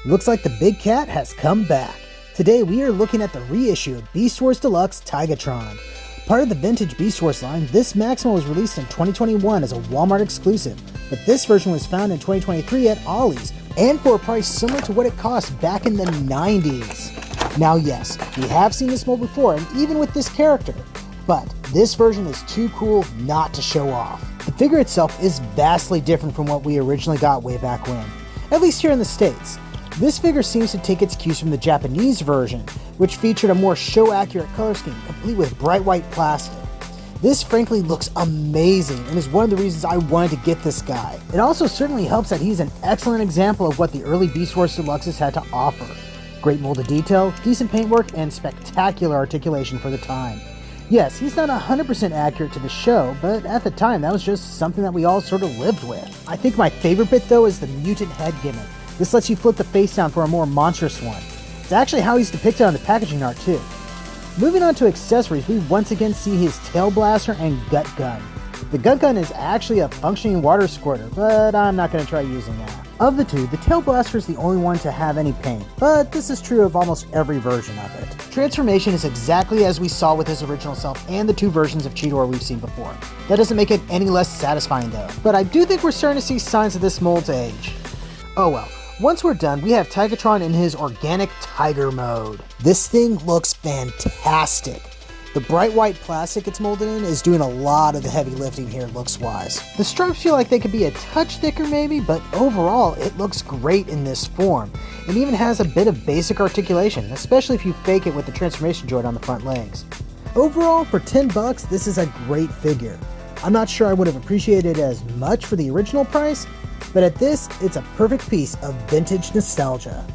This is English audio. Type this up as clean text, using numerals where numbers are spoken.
Looks like the big cat has come back. Today we are looking at the reissue of Beast Wars Deluxe Tigatron. Part of the vintage Beast Wars line, this Maximal was released in 2021 as a Walmart exclusive, but this version was found in 2023 at Ollie's, and for a price similar to what it cost back in the 90s. Now yes, we have seen this mold before, and even with this character, but this version is too cool not to show off. The figure itself is vastly different from what we originally got way back when, at least here in the States. This figure seems to take its cues from the Japanese version, which featured a more show-accurate color scheme, complete with bright white plastic. This frankly looks amazing and is one of the reasons I wanted to get this guy. It also certainly helps that he's an excellent example of what the early Beast Wars Deluxes had to offer. Great molded detail, decent paintwork, and spectacular articulation for the time. Yes, he's not 100% accurate to the show, but at the time that was just something that we all sort of lived with. I think my favorite bit though is the mutant head gimmick. This lets you flip the face down for a more monstrous one. It's actually how he's depicted on the packaging art too. Moving on to accessories, we once again see his tail blaster and gut gun. The gut gun is actually a functioning water squirter, but I'm not going to try using that. Of the two, the tail blaster is the only one to have any paint, but this is true of almost every version of it. Transformation is exactly as we saw with his original self and the two versions of Cheetor we've seen before. That doesn't make it any less satisfying though, but I do think we're starting to see signs of this mold's age. Oh well. Once we're done, we have Tigatron in his organic tiger mode. This thing looks fantastic. The bright white plastic it's molded in is doing a lot of the heavy lifting here looks-wise. The stripes feel like they could be a touch thicker maybe, but overall it looks great in this form. It even has a bit of basic articulation, especially if you fake it with the transformation joint on the front legs. Overall, for 10 bucks, this is a great figure. I'm not sure I would have appreciated it as much for the original price, but at this, it's a perfect piece of vintage nostalgia.